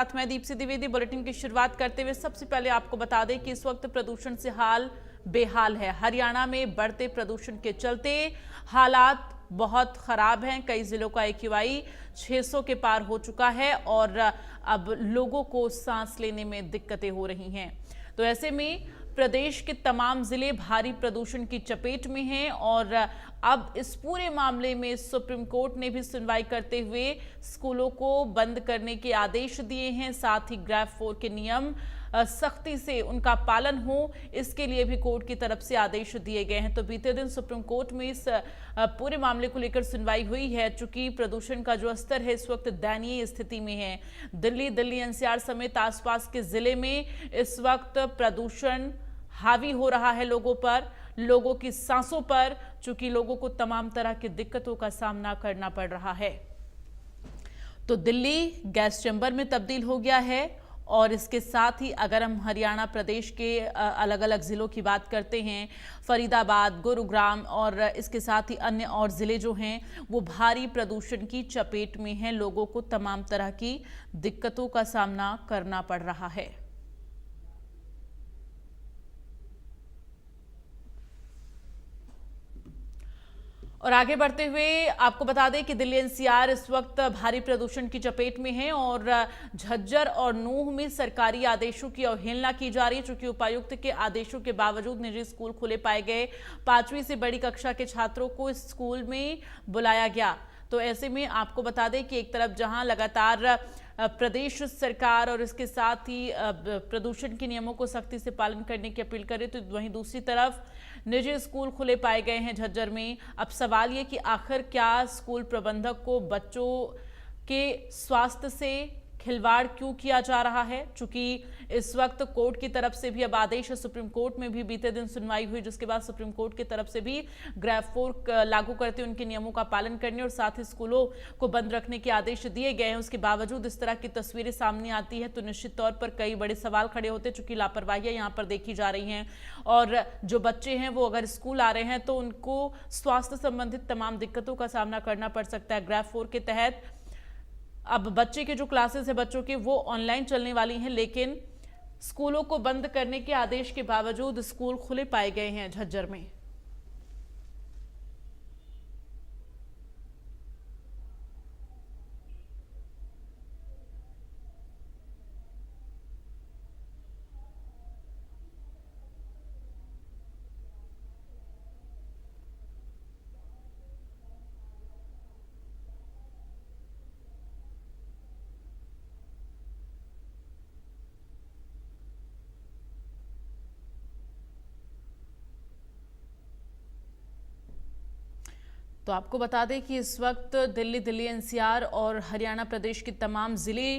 साथ मैं दीप्ति द्विवेदी। बुलेटिन की शुरुआत करते हुए सबसे पहले आपको बता दें कि इस वक्त प्रदूषण से हाल बेहाल है। हरियाणा में बढ़ते प्रदूषण के चलते हालात बहुत खराब हैं। कई जिलों का AQI 600 के पार हो चुका है और अब लोगों को सांस लेने में दिक्कतें हो रही हैं। तो ऐसे में प्रदेश के तमाम जिले भारी प्रदूषण की चपेट में हैं और अब इस पूरे मामले में सुप्रीम कोर्ट ने भी सुनवाई करते हुए स्कूलों को बंद करने के आदेश दिए हैं। साथ ही ग्रेड 4 के नियम सख्ती से उनका पालन हो, इसके लिए भी कोर्ट की तरफ से आदेश दिए गए हैं। तो बीते दिन सुप्रीम कोर्ट में इस पूरे मामले को लेकर सुनवाई हुई है। चूंकि प्रदूषण का जो स्तर है इस वक्त दयनीय स्थिति में है। दिल्ली NCR समेत आसपास के जिले में इस वक्त प्रदूषण हावी हो रहा है लोगों पर, लोगों की सांसों पर, चूंकि लोगों को तमाम तरह की दिक्कतों का सामना करना पड़ रहा है। तो दिल्ली गैस चैम्बर में तब्दील हो गया है और इसके साथ ही अगर हम हरियाणा प्रदेश के अलग अलग जिलों की बात करते हैं, फरीदाबाद, गुरुग्राम और इसके साथ ही अन्य और जिले जो हैं वो भारी प्रदूषण की चपेट में हैं। लोगों को तमाम तरह की दिक्कतों का सामना करना पड़ रहा है। और आगे बढ़ते हुए आपको बता दें कि दिल्ली NCR इस वक्त भारी प्रदूषण की चपेट में है और झज्जर और नूंह में सरकारी आदेशों की अवहेलना की जा रही है। चूंकि उपायुक्त के आदेशों के बावजूद निजी स्कूल खुले पाए गए। 5वीं से बड़ी कक्षा के छात्रों को इस स्कूल में बुलाया गया। तो ऐसे में आपको बता दें कि एक तरफ जहां लगातार प्रदेश सरकार और इसके साथ ही प्रदूषण के नियमों को सख्ती से पालन करने की अपील करे, तो वहीं दूसरी तरफ निजी स्कूल खुले पाए गए हैं झज्जर में। अब सवाल ये कि आखिर क्या स्कूल प्रबंधक को बच्चों के स्वास्थ्य से खिलवाड़ क्यों किया जा रहा है। चूंकि इस वक्त कोर्ट की तरफ से भी अब आदेश है। सुप्रीम कोर्ट में भी बीते दिन सुनवाई हुई, जिसके बाद सुप्रीम कोर्ट की तरफ से भी ग्रेड 4 लागू करते उनके नियमों का पालन करने और साथ ही स्कूलों को बंद रखने के आदेश दिए गए हैं। उसके बावजूद इस तरह की तस्वीरें सामने आती है तो निश्चित तौर पर कई बड़े सवाल खड़े होते हैं। चूंकि लापरवाहियां यहाँ पर देखी जा रही हैं और जो बच्चे हैं वो अगर स्कूल आ रहे हैं तो उनको स्वास्थ्य संबंधित तमाम दिक्कतों का सामना करना पड़ सकता है। ग्रेड 4 के तहत अब बच्चे के जो क्लासेस है बच्चों के वो ऑनलाइन चलने वाली हैं, लेकिन स्कूलों को बंद करने के आदेश के बावजूद स्कूल खुले पाए गए हैं झज्जर में। तो आपको बता दें कि इस वक्त दिल्ली NCR और हरियाणा प्रदेश के तमाम जिले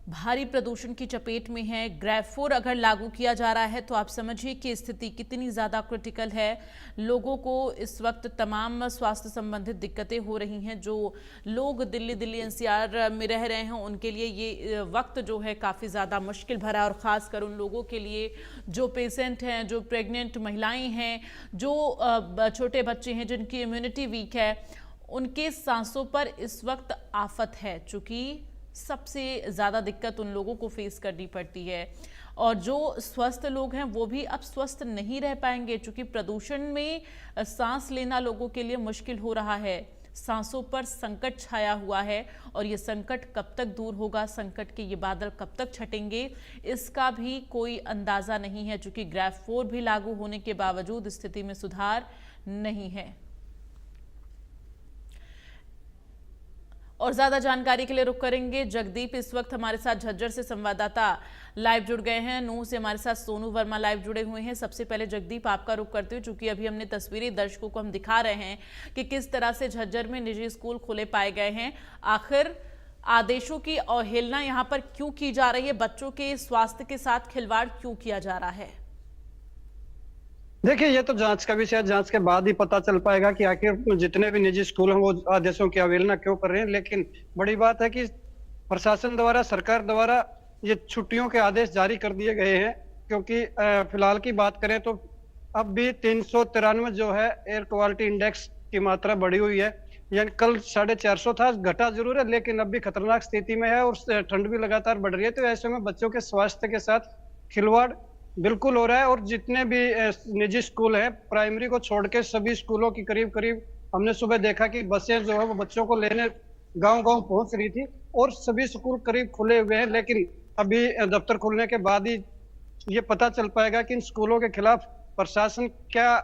भारी प्रदूषण की चपेट में है। ग्रेड 4 अगर लागू किया जा रहा है तो आप समझिए कि स्थिति कितनी ज़्यादा क्रिटिकल है। लोगों को इस वक्त तमाम स्वास्थ्य संबंधित दिक्कतें हो रही हैं। जो लोग दिल्ली NCR में रह रहे हैं उनके लिए ये वक्त जो है काफ़ी ज़्यादा मुश्किल भरा है और ख़ासकर उन लोगों के लिए जो पेशेंट हैं, जो प्रेग्नेंट महिलाएँ हैं, जो छोटे बच्चे हैं जिनकी इम्यूनिटी वीक है, उनके सांसों पर इस वक्त आफत है। चूँकि सबसे ज़्यादा दिक्कत उन लोगों को फेस करनी पड़ती है और जो स्वस्थ लोग हैं वो भी अब स्वस्थ नहीं रह पाएंगे। चूँकि प्रदूषण में सांस लेना लोगों के लिए मुश्किल हो रहा है। सांसों पर संकट छाया हुआ है और ये संकट कब तक दूर होगा, संकट के ये बादल कब तक छटेंगे, इसका भी कोई अंदाज़ा नहीं है। चूँकि ग्रेड 4 भी लागू होने के बावजूद स्थिति में सुधार नहीं है। और ज्यादा जानकारी के लिए रुक करेंगे जगदीप। इस वक्त हमारे साथ झज्जर से संवाददाता लाइव जुड़ गए हैं। नूंह से हमारे साथ सोनू वर्मा लाइव जुड़े हुए हैं। सबसे पहले जगदीप आपका रुक करते हुए, चूंकि अभी हमने तस्वीरें दर्शकों को हम दिखा रहे हैं कि किस तरह से झज्जर में निजी स्कूल खुले पाए गए हैं, आखिर आदेशों की अवहेलना यहाँ पर क्यों की जा रही है, बच्चों के स्वास्थ्य के साथ खिलवाड़ क्यों किया जा रहा है? देखिए, ये तो जांच का विषय है। जांच के बाद ही पता चल पाएगा कि आखिर जितने भी निजी स्कूल हैं वो आदेशों की अवहेलना क्यों कर रहे हैं। लेकिन बड़ी बात है कि प्रशासन द्वारा, सरकार द्वारा ये छुट्टियों के आदेश जारी कर दिए गए हैं। क्योंकि फिलहाल की बात करें तो अब भी 393 जो है एयर क्वालिटी इंडेक्स की मात्रा बढ़ी हुई है, यानी कल 450 था, घटा जरूर है लेकिन अब भी खतरनाक स्थिति में है और ठंड भी लगातार बढ़ रही है। तो ऐसे में बच्चों के स्वास्थ्य के साथ खिलवाड़ बिल्कुल हो रहा है। और जितने भी निजी स्कूल हैं, प्राइमरी को छोड़ के सभी स्कूलों की करीब करीब हमने सुबह देखा कि बसें जो है वो बच्चों को लेने गांव गांव पहुंच रही थी और सभी स्कूल करीब खुले हुए हैं। लेकिन अभी दफ्तर खुलने के बाद ही ये पता चल पाएगा कि इन स्कूलों के खिलाफ प्रशासन क्या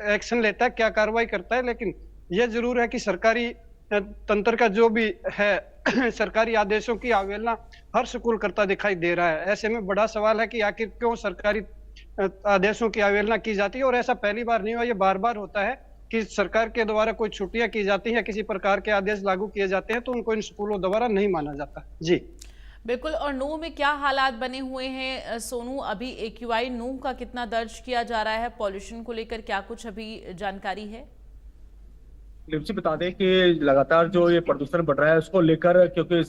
एक्शन लेता है, क्या कार्रवाई करता है। लेकिन ये जरूर है कि सरकारी तंत्र का जो भी है सरकारी आदेशों की अवहेलना हर स्कूल करता दिखाई दे रहा है। ऐसे में बड़ा सवाल है कि आखिर क्यों सरकारी आदेशों की अवहेलना की जाती है। और ऐसा पहली बार नहीं हुआ, ये बार बार होता है कि सरकार के द्वारा कोई छुट्टियां की जाती हैं, किसी प्रकार के आदेश लागू किए जाते हैं तो उनको इन स्कूलों द्वारा नहीं माना जाता। जी बिल्कुल। और नूह में क्या हालात बने हुए हैं सोनू? अभी AQI नूह का कितना दर्ज किया जा रहा है? पॉल्यूशन को लेकर क्या कुछ अभी जानकारी है? लिप्सी बता दें कि लगातार जो ये प्रदूषण बढ़ रहा है उसको लेकर, क्योंकि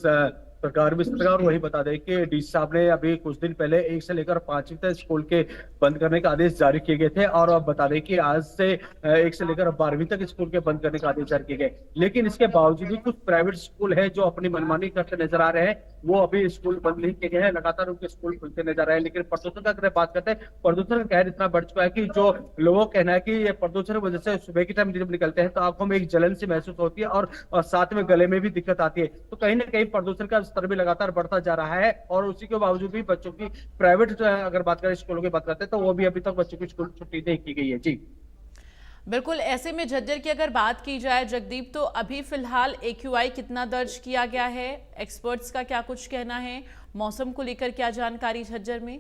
सरकार भी सतर्क है, और वही बता दें कि डीसी साहब ने अभी कुछ दिन पहले 1 से लेकर 5वीं तक स्कूल के बंद करने का आदेश जारी किए गए थे। और अब बता दें कि आज से 1 से लेकर 12वीं तक स्कूल के बंद करने का आदेश जारी किए गए। लेकिन इसके बावजूद भी कुछ प्राइवेट स्कूल है जो अपनी मनमानी करते नजर आ रहे हैं, वो अभी स्कूल बंद नहीं किए गए हैं, लगातार उनके स्कूल खुलते नजर आ रहे हैं। लेकिन प्रदूषण का अगर बात करते हैं, प्रदूषण का कहर इतना बढ़ चुका है कि जो लोगों का कहना है कि ये प्रदूषण की वजह से सुबह के टाइम जब निकलते हैं तो आंखों में एक जलन सी महसूस होती है और साथ में गले में भी दिक्कत आती है। तो कहीं ना कहीं प्रदूषण का स्तर भी लगातार बढ़ता जा रहा है। और उसी के बावजूद भी बच्चों की प्राइवेट अगर बात करें, स्कूलों की बात करते हैं, तो वो भी अभी तक बच्चों की स्कूल छुट्टी नहीं की गई है। जी बिल्कुल। ऐसे में झज्जर की अगर बात की जाए जगदीप, तो अभी फिलहाल AQI कितना दर्ज किया गया है? एक्सपर्ट्स का क्या कुछ कहना है? मौसम को लेकर क्या जानकारी झज्जर में?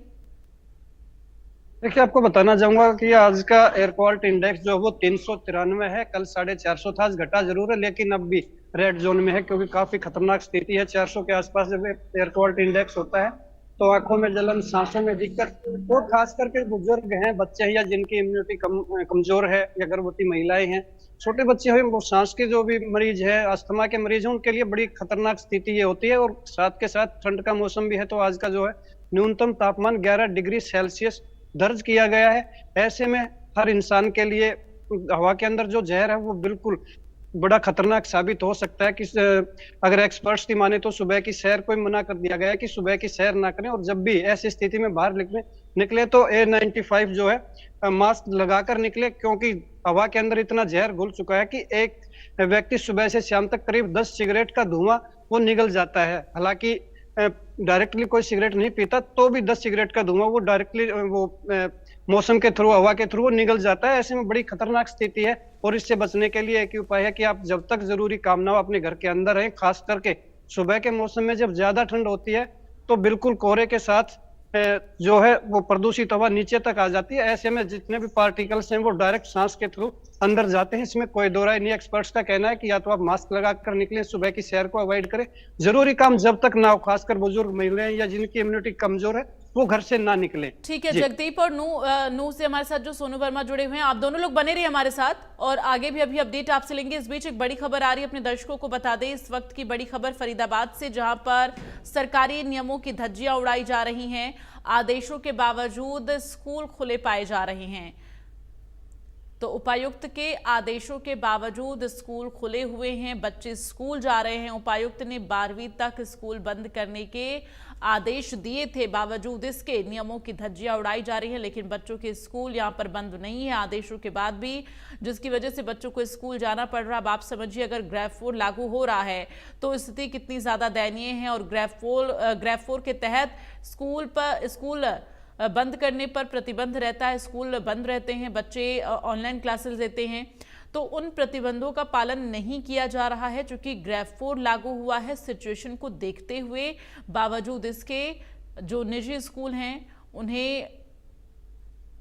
देखिए, आपको बताना चाहूंगा कि आज का एयर क्वालिटी इंडेक्स जो है वो 393 है। कल 450 था, घटा जरूर है लेकिन अब भी रेड जोन में है क्योंकि काफी खतरनाक स्थिति है। 400 के आसपास जब एयर क्वालिटी इंडेक्स होता है तो आंखों में जलन, सांसों में दिक्कत, और खास करके बुजुर्ग हैं, बच्चे हैं या जिनकी इम्यूनिटी कमजोर है या गर्भवती महिलाएं हैं, छोटे बच्चे हैं, वो सांस के जो भी मरीज है, अस्थमा के मरीज हैं, उनके लिए बड़ी खतरनाक स्थिति ये होती है। और साथ के साथ ठंड का मौसम भी है। तो आज का जो है न्यूनतम तापमान 11 डिग्री सेल्सियस दर्ज किया गया है। ऐसे में हर इंसान के लिए हवा के अंदर जो जहर है वो बिल्कुल बड़ा खतरनाक साबित हो सकता है। कि अगर एक्सपर्ट्स की माने तो सुबह की सैर को मना कर दिया गया है कि सुबह की सैर ना करें। और जब भी ऐसी स्थिति में बाहर निकले तो A95 जो है मास्क लगाकर निकले, क्योंकि हवा के अंदर इतना जहर घुल चुका है कि एक व्यक्ति सुबह से शाम तक करीब 10 सिगरेट का धुआं वो निगल जाता है। हालांकि डायरेक्टली कोई सिगरेट नहीं पीता तो भी 10 सिगरेट का धुआं वो डायरेक्टली वो मौसम के थ्रू, हवा के थ्रू वो निगल जाता है। ऐसे में बड़ी खतरनाक स्थिति है। और इससे बचने के लिए एक ही उपाय है कि आप जब तक जरूरी काम ना हो अपने घर के अंदर रहें। खास करके सुबह के मौसम में जब ज्यादा ठंड होती है तो बिल्कुल कोहरे के साथ जो है वो प्रदूषित हवा नीचे तक आ जाती है। ऐसे में जितने भी पार्टिकल्स हैं वो डायरेक्ट सांस के थ्रू अंदर जाते हैं। इसमें कोई दो राय नहीं। एक्सपर्ट्स का कहना है कि या तो आप मास्क लगाकर निकलें, सुबह की सैर को अवॉइड करें, जरूरी काम जब तक ना हो, खासकर बुजुर्ग महिलाएं या जिनकी इम्यूनिटी कमजोर है वो घर से ना निकले। ठीक है जगदीप। और नू से हमारे साथ जो सोनू वर्मा जुड़े हुए हैं, आप दोनों लोग बने रहिए हमारे साथ और आगे भी अभी अपडेट आपसे लेंगे। इस बीच एक बड़ी खबर आ रही है, अपने दर्शकों को बता दें। इस वक्त की बड़ी खबर फरीदाबाद से, जहां पर सरकारी नियमों की धज्जियां उड़ाई जा रही हैं। आदेशों के बावजूद स्कूल खुले पाए जा रहे हैं। तो उपायुक्त के आदेशों के बावजूद स्कूल खुले हुए हैं, बच्चे स्कूल जा रहे हैं। उपायुक्त ने 12वीं तक स्कूल बंद करने के आदेश दिए थे, बावजूद इसके नियमों की धज्जियां उड़ाई जा रही है। लेकिन बच्चों के स्कूल यहां पर बंद नहीं है आदेशों के बाद भी, जिसकी वजह से बच्चों को स्कूल जाना पड़ रहा। अब आप समझिए, अगर ग्रेड 4 लागू हो रहा है तो स्थिति कितनी ज्यादा दयनीय है। और ग्रेड 4 के तहत स्कूल बंद करने पर प्रतिबंध रहता है, स्कूल बंद रहते हैं, बच्चे ऑनलाइन क्लासेस देते हैं। तो उन प्रतिबंधों का पालन नहीं किया जा रहा है, चूंकि ग्रेड 4 लागू हुआ है। सिचुएशन को देखते हुए बावजूद इसके जो निजी स्कूल हैं उन्हें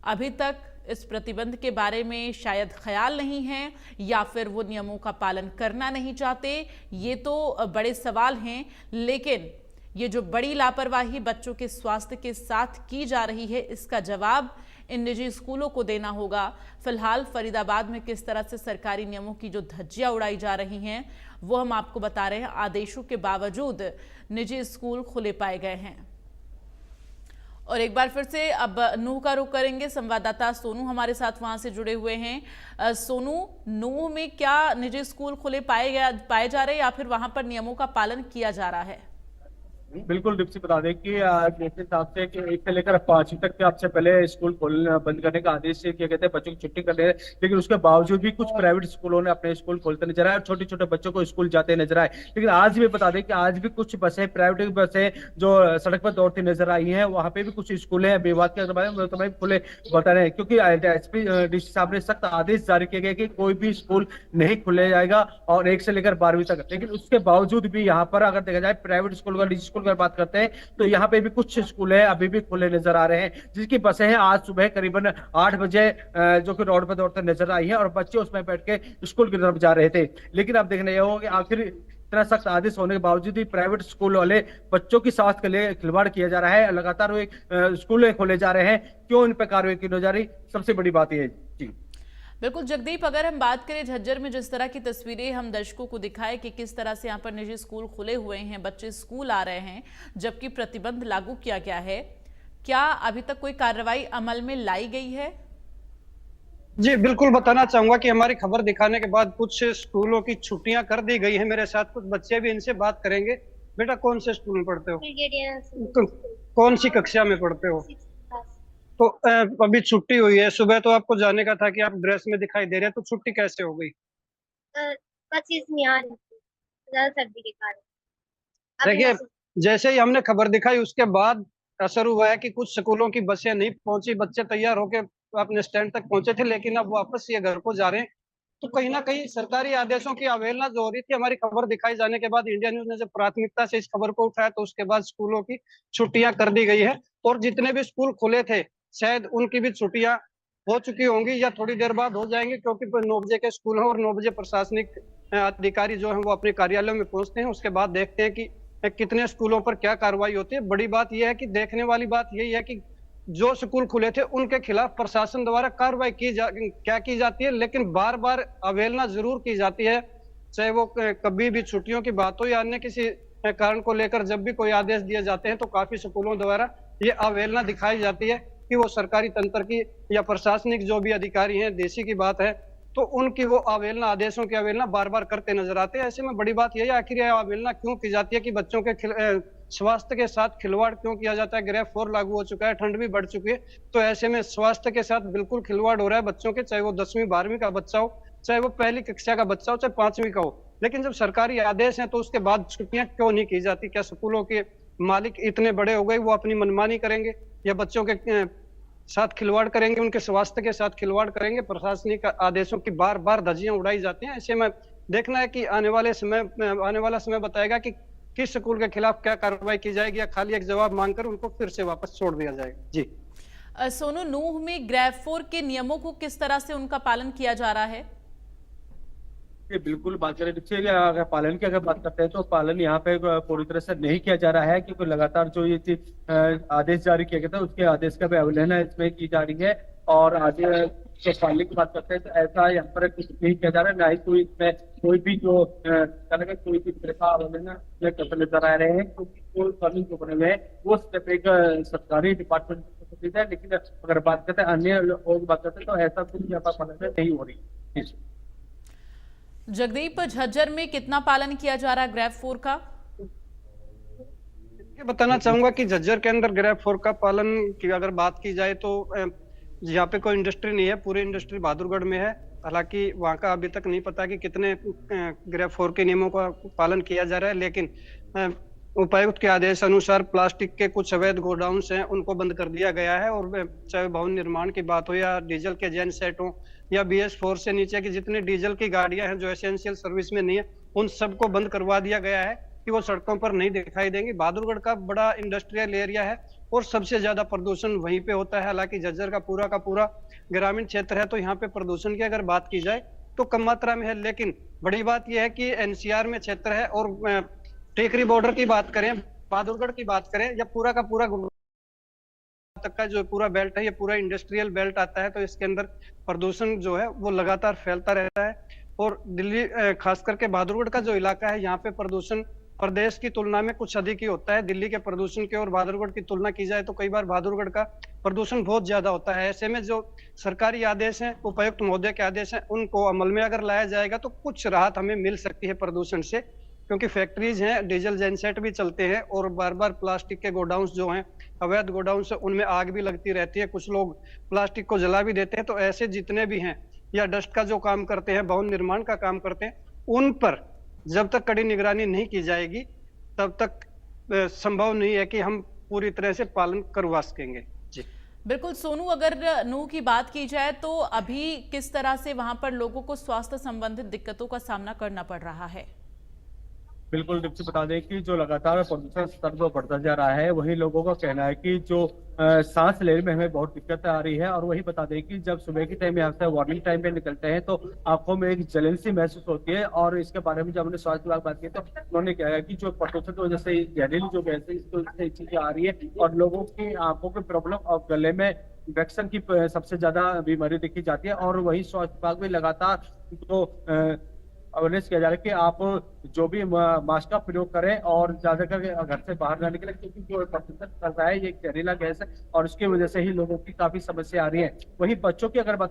अभी तक इस प्रतिबंध के बारे में शायद ख्याल नहीं है या फिर वो नियमों का पालन करना नहीं चाहते। ये तो बड़े सवाल हैं। लेकिन ये जो बड़ी लापरवाही बच्चों के स्वास्थ्य के साथ की जा रही है, इसका जवाब इन निजी स्कूलों को देना होगा। फिलहाल फरीदाबाद में किस तरह से सरकारी नियमों की जो धज्जियां उड़ाई जा रही हैं वो हम आपको बता रहे हैं। आदेशों के बावजूद निजी स्कूल खुले पाए गए हैं। और एक बार फिर से अब नूह का रुख करेंगे। संवाददाता सोनू हमारे साथ वहां से जुड़े हुए हैं। सोनू, नूह में क्या निजी स्कूल खुले पाए जा रहे हैं या फिर वहां पर नियमों का पालन किया जा रहा है? बिल्कुल डिप्टी बता दें कि मेरे हिसाब से कि 1 से लेकर 5वीं तक के आपसे पहले स्कूल खोलना बंद करने का आदेश किया गया था, बच्चों की छुट्टी करने, लेकिन उसके बावजूद भी कुछ प्राइवेट स्कूलों ने अपने स्कूल खोलते नजर आए और छोटे छोटे बच्चों को स्कूल जाते नजर आए। लेकिन आज भी बता दें कि आज भी कुछ बसें, प्राइवेट बसें जो सड़क पर दौड़ती नजर आई हैं, वहां पे भी कुछ स्कूल है विवाद के तुम्हें खुले बता रहे हैं, क्योंकि एसपी डीसी साहब ने सख्त आदेश जारी किए गए कि कोई भी स्कूल नहीं खुले जाएगा और 1 से लेकर 12वीं तक। लेकिन उसके बावजूद भी यहाँ पर अगर देखा जाए प्राइवेट स्कूल का, निजी स्कूल की बात करते हैं तो यहाँ पे भी कुछ स्कूल है अभी भी खुले नजर आ रहे हैं, जिसकी बसें हैं आज सुबह करीबन 8 बजे जो कि रोड पर दौड़ते नजर आई हैं और बच्चे उसमें बैठ के स्कूल की तरफ जा रहे थे। लेकिन अब देखना यह होगा कि आखिर इतना सख्त आदेश होने के बावजूद भी प्राइवेट स्कूल वाले बच्चों की स्वास्थ्य के लिए खिलवाड़ किया जा रहा है, लगातार वो स्कूल खोले जा रहे हैं, क्यों इन पर कार्रवाई की जा रही, सबसे बड़ी बात यह है। जी बिल्कुल जगदीप, अगर हम बात करें झज्जर में जिस तरह की तस्वीरें हम दर्शकों को दिखाए कि किस तरह से यहाँ पर निजी स्कूल खुले हुए हैं, बच्चे स्कूल आ रहे हैं जबकि प्रतिबंध लागू किया गया है, क्या अभी तक कोई कार्रवाई अमल में लाई गई है? जी बिल्कुल, बताना चाहूंगा कि हमारी खबर दिखाने के बाद कुछ स्कूलों की छुट्टियां कर दी गई हैं। मेरे साथ कुछ बच्चे भी, इनसे बात करेंगे। बेटा, कौन से स्कूल में पढ़ते हो? कौन सी कक्षा में पढ़ते हो? तो अभी छुट्टी हुई है, सुबह तो आपको जाने का था कि आप ड्रेस में दिखाई दे रहे हैं, तो छुट्टी कैसे हो गई? बस में आ रही थी, ज्यादा सर्दी के कारण। देखिए, जैसे ही हमने खबर दिखाई उसके बाद असर हुआ है कि कुछ स्कूलों की बसें नहीं पहुंची, बच्चे तैयार होके अपने स्टैंड तक पहुंचे थे, लेकिन अब वापस ये घर को जा रहे हैं। तो कहीं ना कहीं सरकारी आदेशों की अवहेलना जो हो रही थी, हमारी खबर दिखाई जाने के बाद इंडिया न्यूज ने जब प्राथमिकता से इस खबर को उठाया तो उसके बाद स्कूलों की छुट्टियां कर दी गई है और जितने भी स्कूल खुले थे शायद उनकी भी छुट्टियां हो चुकी होंगी या थोड़ी देर बाद हो जाएंगी, क्योंकि 9 बजे के स्कूल हैं और 9 बजे प्रशासनिक अधिकारी जो है वो अपने कार्यालयों में पहुंचते हैं। उसके बाद देखते हैं कि कितने स्कूलों पर क्या कार्रवाई होती है। बड़ी बात यह है कि देखने वाली बात यही है कि जो स्कूल खुले थे उनके खिलाफ प्रशासन द्वारा कार्रवाई क्या की जाती है, लेकिन बार बार अवहेलना जरूर की जाती है, चाहे वो कभी भी छुट्टियों की बात हो या अन्य किसी कारण को लेकर जब भी कोई आदेश दिए जाते हैं तो काफी स्कूलों द्वारा ये अवहेलना दिखाई जाती है कि वो सरकारी तंत्र की या प्रशासनिक जो भी अधिकारी हैं, देशी की बात है, तो उनकी वो अवहेलना, आदेशों की अवहेलना बार बार करते नजर आते हैं। ऐसे में बड़ी बात यही है, आखिर यह अवहेलना क्यों की जाती है कि बच्चों के स्वास्थ्य के साथ खिलवाड़ क्यों किया जाता है? ग्रेड 4 लागू हो चुका है, ठंड भी बढ़ चुकी है, तो ऐसे में स्वास्थ्य के साथ बिल्कुल खिलवाड़ हो रहा है बच्चों के, चाहे वो 10वीं 12वीं का बच्चा हो, चाहे वो पहली कक्षा का बच्चा हो, चाहे 5वीं का हो। लेकिन जब सरकारी आदेश है तो उसके बाद छुट्टियां क्यों नहीं की जाती? क्या स्कूलों के मालिक इतने बड़े हो गए वो अपनी मनमानी करेंगे या बच्चों के साथ खिलवाड़ करेंगे, उनके स्वास्थ्य के साथ खिलवाड़ करेंगे? प्रशासनिक आदेशों की बार बार धज्जियां उड़ाई जाती हैं। ऐसे में देखना है कि आने वाला समय बताएगा कि किस स्कूल के खिलाफ क्या कार्रवाई की जाएगी या खाली एक जवाब मांगकर उनको फिर से वापस छोड़ दिया जाएगा। जी सोनू, नूह में ग्रेड 4 के नियमों को किस तरह से उनका पालन किया जा रहा है? ये बिल्कुल बात करें अगर पालन की अगर बात करते हैं तो पालन यहाँ पे पूरी तरह से नहीं किया जा रहा है, क्योंकि लगातार जो ये आदेश जारी किया गया था उसके आदेश का भी अवहेलना इसमें की जा रही है। और आगे जो पालन की बात करते हैं तो ऐसा यहाँ पर कुछ नहीं किया जा रहा है, ना ही कोई इसमें कोई भी जो कोई भी तरह का अवहेलना करते नजर आ रहे हैं, क्योंकि जो कानून जो बने हुए हैं वो सिर्फ एक सरकारी डिपार्टमेंट है। लेकिन अगर बात करते हैं अन्य लोग बात करते हैं तो ऐसा कुछ यहाँ पर पालन नहीं हो रही। जगदीप, झज्जर में कितना पालन किया जा रहा है ग्रेड 4 का? बताना चाहूंगा कि झज्जर के अंदर ग्रेड 4 का पालन की अगर बात की जाए तो यहाँ पे कोई इंडस्ट्री नहीं है, पूरी इंडस्ट्री बहादुरगढ़ में है। हालांकि वहाँ का अभी तक नहीं पता कि कितने ग्रेड 4 के नियमों का पालन किया जा रहा है, लेकिन उपायुक्त के आदेश अनुसार प्लास्टिक के कुछ अवैध गोडाउन्स हैं उनको बंद कर दिया गया है। और चाहे भवन निर्माण की बात हो या डीजल के जेन सेट हो या BS4 से नीचे की जितनी डीजल की गाड़ियां हैं जो एसेंशियल सर्विस में नहीं है, उन सबको बंद करवा दिया गया है कि वो सड़कों पर नहीं दिखाई देंगी। बहादुरगढ़ का बड़ा इंडस्ट्रियल एरिया है और सबसे ज्यादा प्रदूषण वहीं पे होता है। हालांकि झज्जर का पूरा ग्रामीण क्षेत्र है, तो यहाँ पे प्रदूषण की अगर बात की जाए तो कम मात्रा में है। लेकिन बड़ी बात यह है कि NCR में क्षेत्र है और टेकरी बॉर्डर की बात करें, बहादुरगढ़ की बात करें या पूरा का पूरा तक का जो पूरा बेल्ट है, ये पूरा इंडस्ट्रियल बेल्ट आता है, तो इसके अंदर प्रदूषण जो है वो लगातार फैलता रहता है। और दिल्ली खास करके बहादुरगढ़ का जो इलाका है यहाँ पे प्रदूषण प्रदेश की तुलना में कुछ अधिक ही होता है। दिल्ली के प्रदूषण की और बहादुरगढ़ की तुलना की जाए तो कई बार बहादुरगढ़ का प्रदूषण बहुत ज्यादा होता है। ऐसे में जो सरकारी आदेश हैं, उपायुक्त महोदय के आदेश हैं, उनको अमल में अगर लाया जाएगा तो कुछ राहत हमें मिल सकती है प्रदूषण से, क्योंकि फैक्ट्रीज हैं, डीजल जेनसेट भी चलते हैं और बार बार प्लास्टिक के गोडाउंस जो हैं, अवैध गोडाउंस, उनमें आग भी लगती रहती है, कुछ लोग प्लास्टिक को जला भी देते हैं। तो ऐसे जितने भी हैं या डस्ट का जो काम करते हैं, भवन निर्माण का काम करते हैं, उन पर जब तक कड़ी निगरानी नहीं की जाएगी तब तक संभव नहीं है कि हम पूरी तरह से पालन करवा सकेंगे। जी बिल्कुल सोनू, अगर नूह की बात की जाए तो अभी किस तरह से वहां पर लोगों को स्वास्थ्य संबंधित दिक्कतों का सामना करना पड़ रहा है? बिल्कुल डिप्टी बता दें कि जो लगातार प्रदूषण स्तर जो बढ़ता जा रहा है, वही लोगों का कहना है कि जो सांस लेने में हमें बहुत दिक्कत आ रही है। और वही बता दें कि जब सुबह के टाइम यहाँ से वार्निंग टाइम पे निकलते हैं तो आंखों में एक जलन सी महसूस होती है। और इसके बारे में जब हमने स्वास्थ्य विभाग बात की तो उन्होंने कहा कि जो प्रदूषण की वजह से जहरीली जो गैस है, इसकी वजह से चीजें आ रही है और लोगों की आंखों की प्रॉब्लम और गले में इन्फेक्शन की सबसे ज्यादा बीमारी देखी जाती है। और वही स्वास्थ्य विभाग में लगातार जो अवेयरनेस किया जा रहा है कि आप जो भी मास्क का प्रयोग करें और ज्यादा करके घर से बाहर ना निकलें, क्योंकि जो प्रदूषण कर रहा है ये एक जहरीला गैस है और उसकी वजह से ही लोगों की काफी समस्या आ रही है। वहीं बच्चों की अगर बात